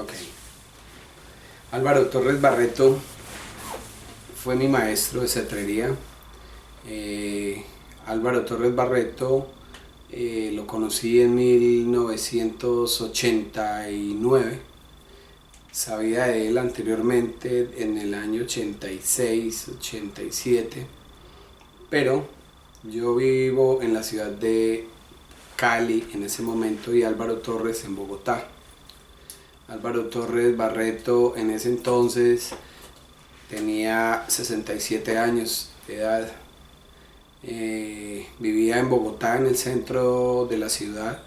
Ok. Álvaro Torres Barreto fue mi maestro de cetrería. Álvaro Torres Barreto lo conocí en 1989. Sabía de él anteriormente en el año 86, 87, pero yo vivo en la ciudad de Cali en ese momento y Álvaro Torres en Bogotá. Álvaro Torres Barreto en ese entonces tenía 67 años de edad. Vivía en Bogotá, en el centro de la ciudad,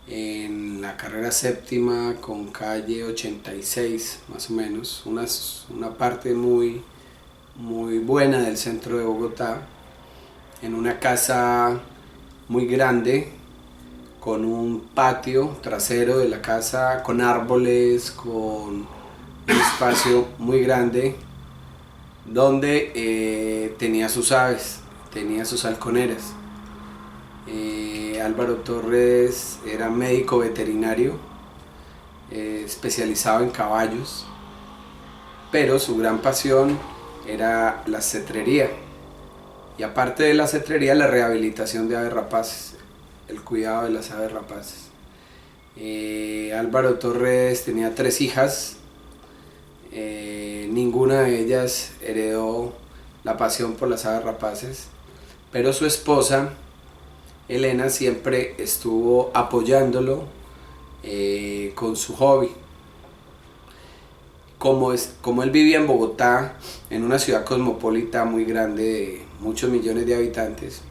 en la carrera séptima con calle 86 más o menos, una parte muy buena del centro de Bogotá, en una casa muy grande, con un patio trasero de la casa, con árboles, con un espacio muy grande, donde tenía sus aves, tenía sus halconeras. Álvaro Torres era médico veterinario, especializado en caballos, pero su gran pasión era la cetrería. Y aparte de la cetrería, la rehabilitación de aves rapaces, el cuidado de las aves rapaces. Álvaro Torres tenía 3 hijas, ninguna de ellas heredó la pasión por las aves rapaces, pero su esposa, Elena, siempre estuvo apoyándolo con su hobby. Como él vivía en Bogotá, en una ciudad cosmopolita muy grande de muchos millones de habitantes,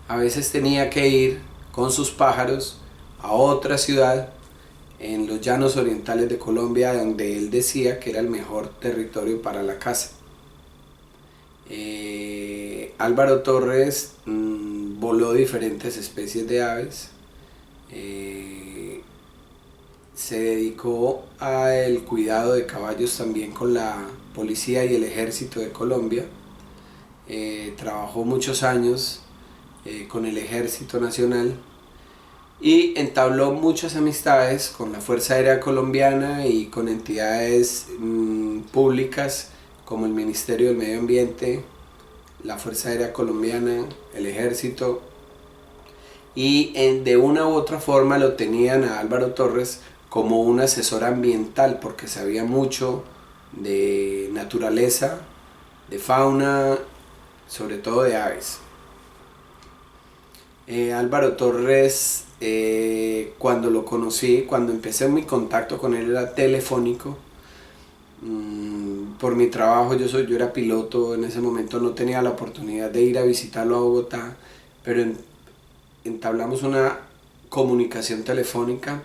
a veces tenía que ir con sus pájaros a otra ciudad en los llanos orientales de Colombia, donde él decía que era el mejor territorio para la caza. Álvaro Torres voló diferentes especies de aves, se dedicó al cuidado de caballos también con la policía y el ejército de Colombia, trabajó muchos años con el Ejército Nacional y entabló muchas amistades con la Fuerza Aérea Colombiana y con entidades públicas como el Ministerio del Medio Ambiente, la Fuerza Aérea Colombiana, el Ejército, y de una u otra forma lo tenían a Álvaro Torres como un asesor ambiental porque sabía mucho de naturaleza, de fauna, sobre todo de aves. Álvaro Torres, cuando lo conocí, cuando empecé mi contacto con él era telefónico. Por mi trabajo, yo era piloto, en ese momento no tenía la oportunidad de ir a visitarlo a Bogotá, pero entablamos una comunicación telefónica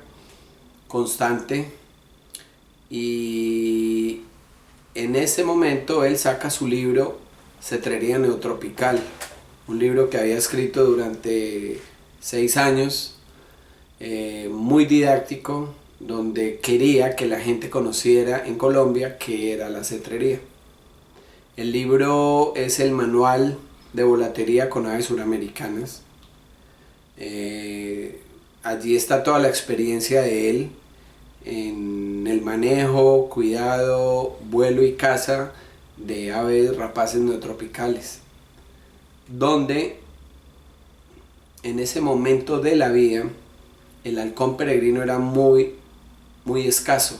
constante y en ese momento él saca su libro Cetrería Neotropical, un libro que había escrito durante 6 años, muy didáctico, donde quería que la gente conociera en Colombia qué era la cetrería. El libro es el manual de volatería con aves suramericanas. Allí está toda la experiencia de él en el manejo, cuidado, vuelo y caza de aves rapaces neotropicales, donde en ese momento de la vida el halcón peregrino era muy escaso.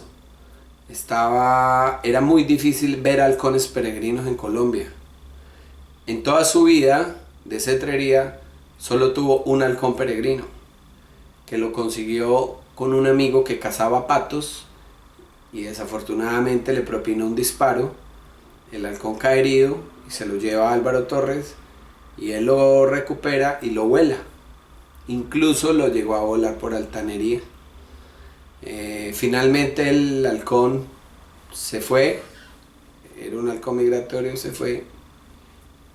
Era muy difícil ver halcones peregrinos en Colombia. En toda su vida de cetrería solo tuvo un halcón peregrino, que lo consiguió con un amigo que cazaba patos y desafortunadamente le propinó un disparo. El halcón cae herido y se lo lleva a Álvaro Torres y él lo recupera y lo vuela. Incluso lo llegó a volar por altanería. Finalmente el halcón se fue, era un halcón migratorio, se fue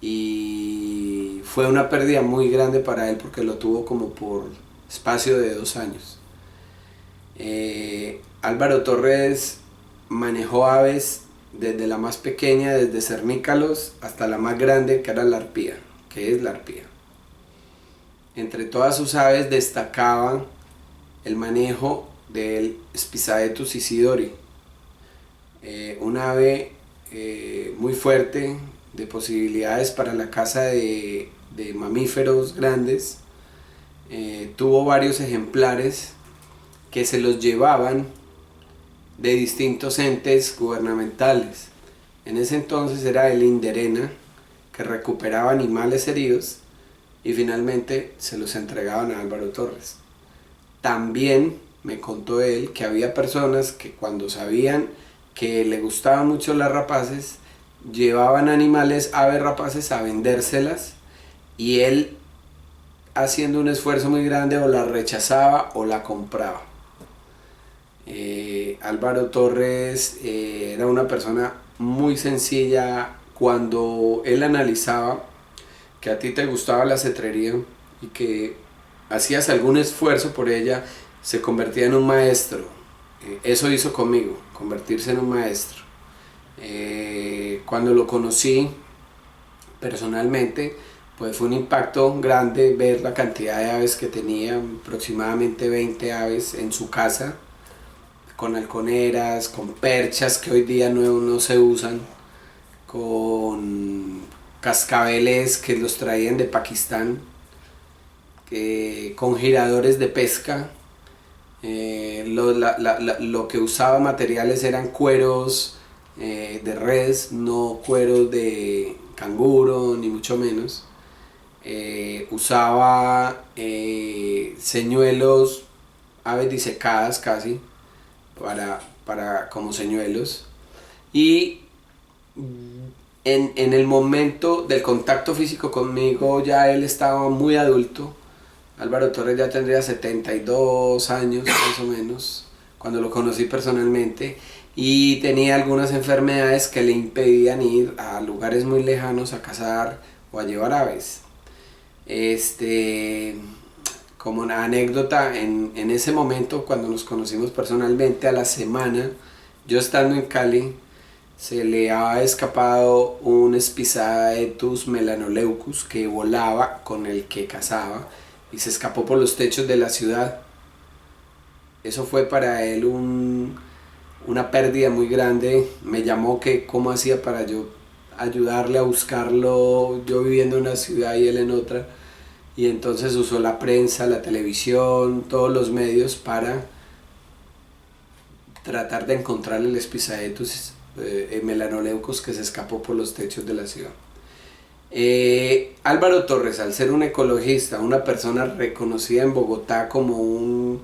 y fue una pérdida muy grande para él porque lo tuvo como por espacio de 2 años. Álvaro Torres manejó aves desde la más pequeña, desde cernícalos, hasta la más grande, que era la arpía, que es la arpía. Entre todas sus aves destacaba el manejo del Spizaetus isidori, un ave muy fuerte de posibilidades para la caza de mamíferos grandes. Tuvo varios ejemplares que se los llevaban de distintos entes gubernamentales. En ese entonces era el Inderena, que recuperaba animales heridos y finalmente se los entregaban a Álvaro Torres. También me contó él que había personas que cuando sabían que le gustaban mucho las rapaces, llevaban animales, aves rapaces, a vendérselas, y él, haciendo un esfuerzo muy grande, o la rechazaba o la compraba. Álvaro Torres era una persona muy sencilla. Cuando él analizaba que a ti te gustaba la cetrería y que hacías algún esfuerzo por ella, se convertía en un maestro. Eso hizo conmigo, convertirse en un maestro. Cuando lo conocí personalmente, pues fue un impacto grande ver la cantidad de aves que tenía, aproximadamente 20 aves en su casa, con halconeras, con perchas que hoy día no se usan, con cascabeles que los traían de Pakistán, con giradores de pesca. Lo que usaba materiales eran cueros de res, no cueros de canguro, ni mucho menos. Usaba señuelos, aves disecadas casi, como señuelos. Y en el momento del contacto físico conmigo, ya él estaba muy adulto. Álvaro Torres ya tendría 72 años más o menos cuando lo conocí personalmente, y tenía algunas enfermedades que le impedían ir a lugares muy lejanos a cazar o a llevar aves. Como una anécdota, en ese momento, cuando nos conocimos personalmente, a la semana, yo estando en Cali, se le ha escapado un Spizaetus melanoleucus que volaba con el que cazaba y se escapó por los techos de la ciudad. Eso fue para él una pérdida muy grande. Me llamó que cómo hacía para yo ayudarle a buscarlo, yo viviendo en una ciudad y él en otra, y entonces usó la prensa, la televisión, todos los medios para tratar de encontrar el Spizaetus melanoleucus que se escapó por los techos de la ciudad. Álvaro Torres, al ser un ecologista, una persona reconocida en Bogotá como un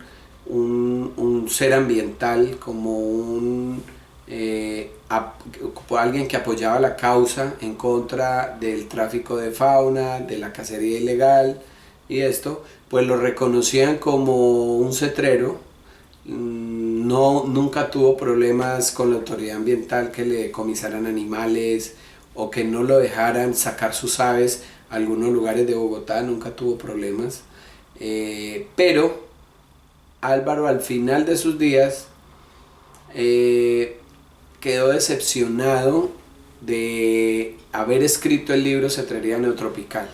ser ambiental, como alguien que apoyaba la causa en contra del tráfico de fauna, de la cacería ilegal y esto, pues lo reconocían como un cetrero. Nunca tuvo problemas con la autoridad ambiental que le decomisaran animales o que no lo dejaran sacar sus aves a algunos lugares de Bogotá, nunca tuvo problemas. Pero Álvaro, al final de sus días, quedó decepcionado de haber escrito el libro Cetrería Neotropical.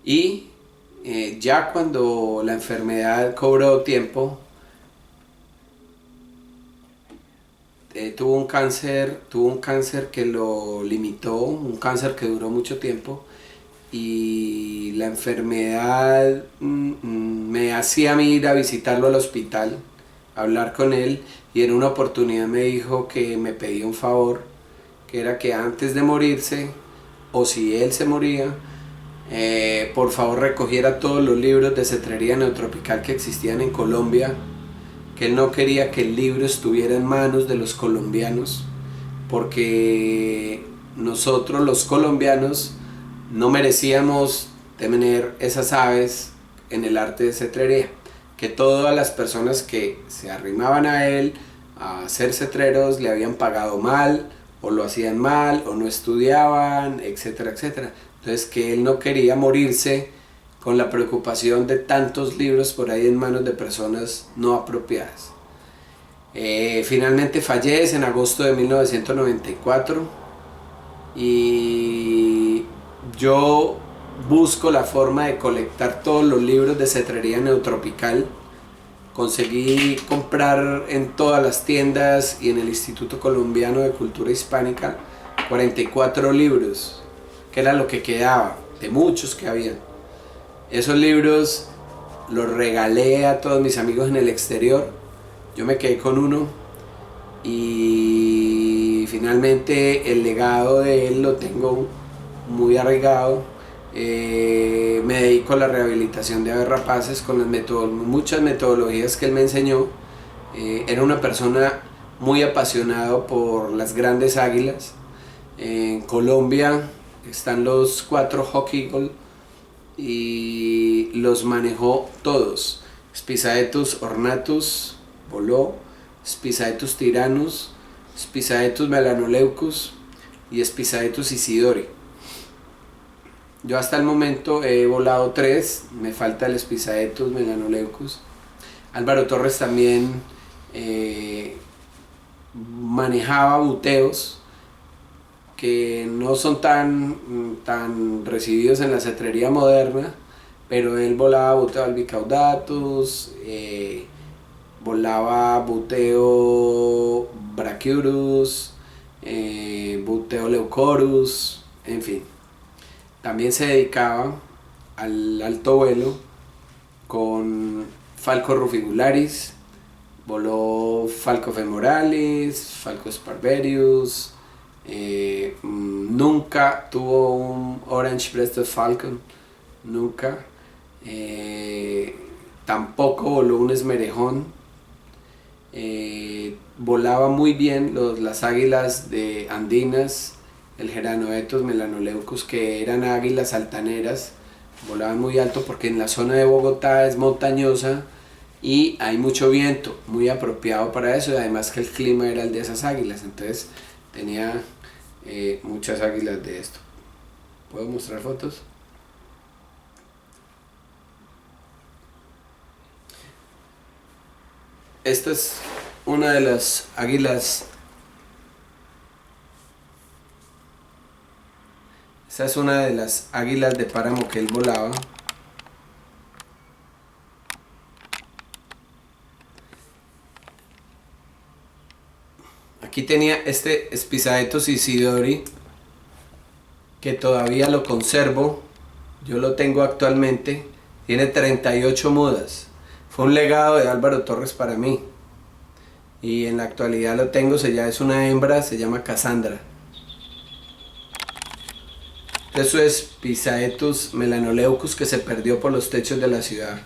Y ya cuando la enfermedad cobró tiempo, tuvo un cáncer que lo limitó, un cáncer que duró mucho tiempo, y la enfermedad me hacía a mí ir a visitarlo al hospital, hablar con él, y en una oportunidad me dijo que me pedía un favor, que era que antes de morirse, o si él se moría, por favor recogiera todos los libros de cetrería neotropical que existían en Colombia, que él no quería que el libro estuviera en manos de los colombianos, porque nosotros los colombianos no merecíamos tener esas aves en el arte de cetrería, que todas las personas que se arrimaban a él a ser cetreros le habían pagado mal, o lo hacían mal, o no estudiaban, etcétera, etcétera. Entonces, que él no quería morirse con la preocupación de tantos libros por ahí en manos de personas no apropiadas. Finalmente fallece en agosto de 1994, y yo busco la forma de colectar todos los libros de cetrería neotropical conseguí comprar en todas las tiendas y en el Instituto Colombiano de Cultura Hispánica 44 libros, que era lo que quedaba, de muchos que había. Esos libros los regalé a todos mis amigos en el exterior, yo me quedé con uno y finalmente el legado de él lo tengo muy arraigado. Me dedico a la rehabilitación de aves rapaces con las muchas metodologías que él me enseñó. Era una persona muy apasionado por las grandes águilas. En Colombia están los 4 Hawk Eagle y los manejó todos. Spisaetus ornatus voló, Spisaetus tyrannus, Spisaetus melanoleucus y Spisaetus isidori. Yo hasta el momento he volado 3, me falta el Spisaetus melanoleucus. Álvaro Torres también manejaba buteos que no son tan recibidos en la cetrería moderna, pero él volaba buteo albicaudatus, volaba buteo brachyurus, buteo leucorus, en fin. También se dedicaba al alto vuelo con Falco rufigularis, voló Falco femoralis, Falco sparverius, nunca tuvo un Orange Breasted Falcon, nunca. Tampoco voló un esmerejón. Volaba muy bien las águilas de andinas, el Geranoetus melanoleucus, que eran águilas altaneras, volaban muy alto porque en la zona de Bogotá es montañosa y hay mucho viento, muy apropiado para eso, y además que el clima era el de esas águilas, entonces tenía muchas águilas de esto. ¿Puedo mostrar fotos? Esta es una de las águilas. Esta es una de las águilas de páramo que él volaba. Aquí tenía este Spisaetus isidori, que todavía lo conservo. Yo lo tengo actualmente. Tiene 38 mudas. Fue un legado de Álvaro Torres para mí. Y en la actualidad lo tengo, es una hembra, se llama Cassandra. Eso es Spisaetus melanoleucus, que se perdió por los techos de la ciudad.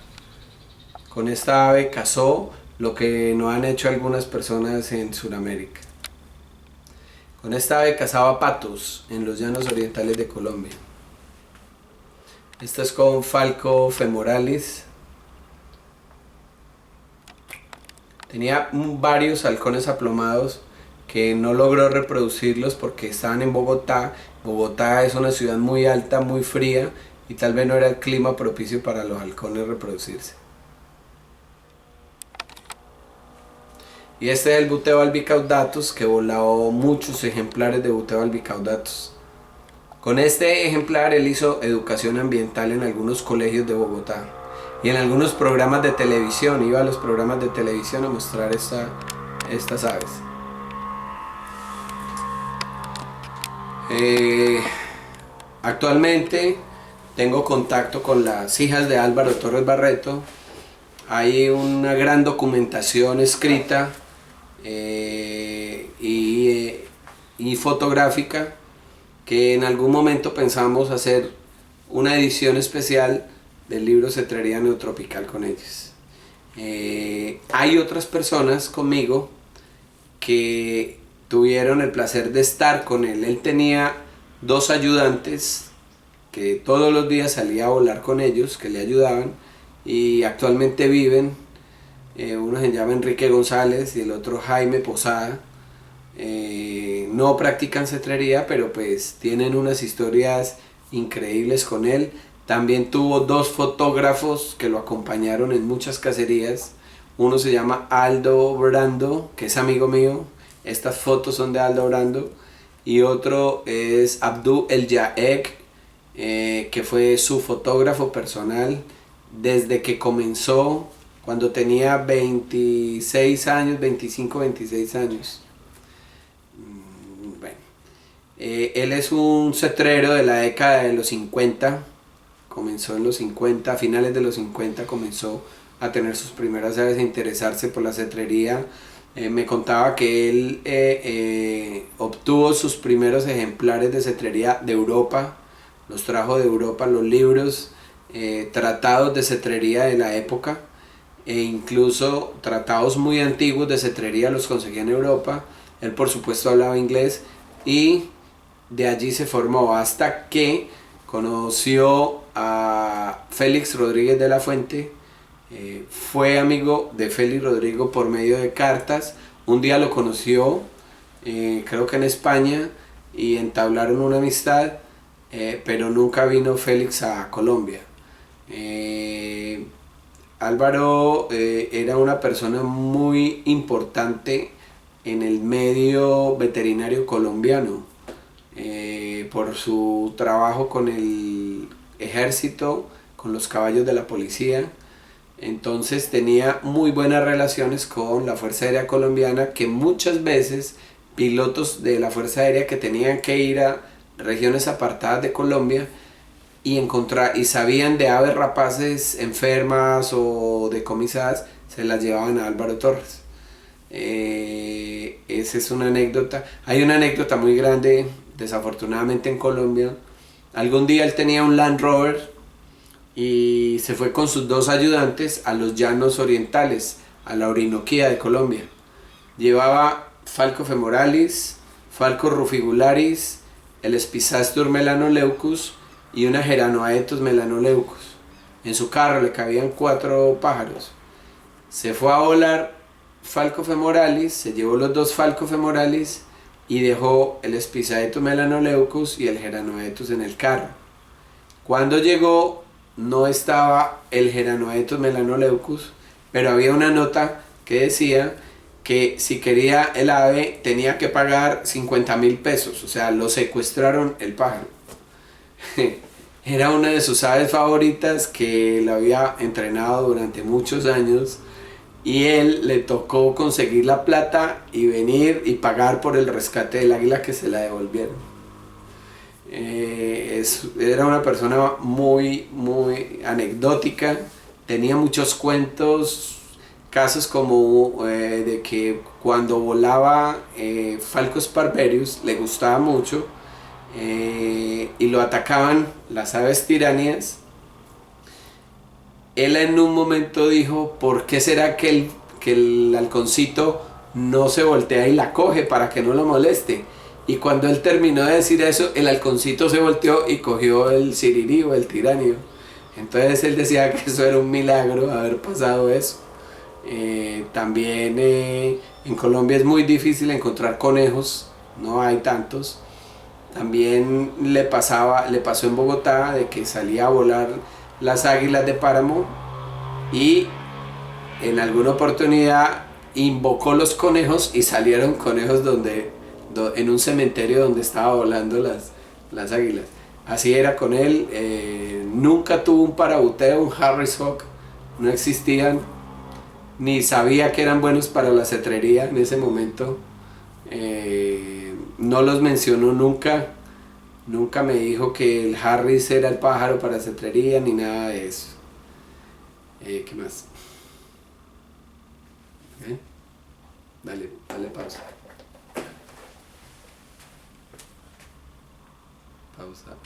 Con esta ave cazó lo que no han hecho algunas personas en Sudamérica. Con esta ave cazaba patos en los llanos orientales de Colombia. Esta es con Falco femoralis. Tenía varios halcones aplomados que no logró reproducirlos porque estaban en Bogotá. Bogotá es una ciudad muy alta, muy fría, y tal vez no era el clima propicio para los halcones reproducirse. Y este es el buteo albicaudatus, que voló muchos ejemplares de buteo albicaudatus. Con este ejemplar él hizo educación ambiental en algunos colegios de Bogotá y en algunos programas de televisión. Iba a los programas de televisión a mostrar estas aves. Actualmente tengo contacto con las hijas de Álvaro Torres Barreto. Hay una gran documentación escrita y fotográfica, que en algún momento pensamos hacer una edición especial del libro Cetrería Neotropical con ellos. Hay otras personas conmigo que tuvieron el placer de estar con él. Él tenía 2 ayudantes que todos los días salía a volar con ellos, que le ayudaban, y actualmente viven. Uno se llama Enrique González y el otro Jaime Posada. No practican cetrería, pero pues tienen unas historias increíbles con él. También tuvo 2 fotógrafos que lo acompañaron en muchas cacerías. Uno se llama Aldo Brando, que es amigo mío. Estas fotos son de Aldo Brando. Y otro es Abdú El Yaek, que fue su fotógrafo personal desde que comenzó cuando tenía 26 años, 25, 26 años. Bueno, él es un cetrero de la década de los 50, comenzó en los 50, a finales de los 50 comenzó a tener sus primeras aves, a interesarse por la cetrería. Me contaba que él obtuvo sus primeros ejemplares de cetrería de Europa, los trajo de Europa, los libros, tratados de cetrería de la época, e incluso tratados muy antiguos de cetrería los conseguía en Europa. Él por supuesto hablaba inglés y de allí se formó hasta que conoció a Félix Rodríguez de la Fuente. Fue amigo de Félix Rodríguez por medio de cartas. Un día lo conoció, creo que en España, y entablaron una amistad, pero nunca vino Félix a Colombia. Álvaro era una persona muy importante en el medio veterinario colombiano, por su trabajo con el ejército, con los caballos de la policía. Entonces tenía muy buenas relaciones con la Fuerza Aérea Colombiana, que muchas veces pilotos de la Fuerza Aérea que tenían que ir a regiones apartadas de Colombia y sabían de aves rapaces enfermas o decomisadas, se las llevaban a Álvaro Torres. Esa es una anécdota. Hay una anécdota muy grande, desafortunadamente en Colombia. Algún día él tenía un Land Rover y se fue con sus dos ayudantes a los llanos orientales, a la Orinoquía de Colombia. Llevaba Falco femoralis, Falco rufigularis, el Spisastur melanoleucus y una Geranoaetus melanoleucus. En su carro le cabían 4 pájaros. Se fue a volar Falco femoralis, se llevó los 2 Falco femoralis y dejó el Spisaetus melanoleucus y el Geranoaetus en el carro. Cuando llegó, no estaba el Geranoaetus melanoleucus, pero había una nota que decía que si quería el ave tenía que pagar 50.000 pesos, o sea, lo secuestraron el pájaro. Era una de sus aves favoritas, que la había entrenado durante muchos años, y él le tocó conseguir la plata y venir y pagar por el rescate del águila, que se la devolvieron. Era una persona muy, muy anecdótica, tenía muchos cuentos, casos como de que cuando volaba Falcus parverius le gustaba mucho, y lo atacaban las aves tiráneas. Él en un momento dijo: ¿por qué será que el halconcito no se voltea y la coge para que no lo moleste? Y cuando él terminó de decir eso, el halconcito se volteó y cogió el sirirí o el tiranio. Entonces él decía que eso era un milagro haber pasado eso. También en Colombia es muy difícil encontrar conejos, no hay tantos. También le pasó en Bogotá de que salía a volar las águilas de páramo y en alguna oportunidad invocó los conejos y salieron conejos en un cementerio donde estaba volando las águilas. Así era con él. Nunca tuvo un parabuteo, un Harris Hawk, no existían, ni sabía que eran buenos para la cetrería en ese momento. No los mencionó nunca. Nunca me dijo que el Harris era el pájaro para cetrería ni nada de eso. ¿Qué más? Dale pausa. Pausa.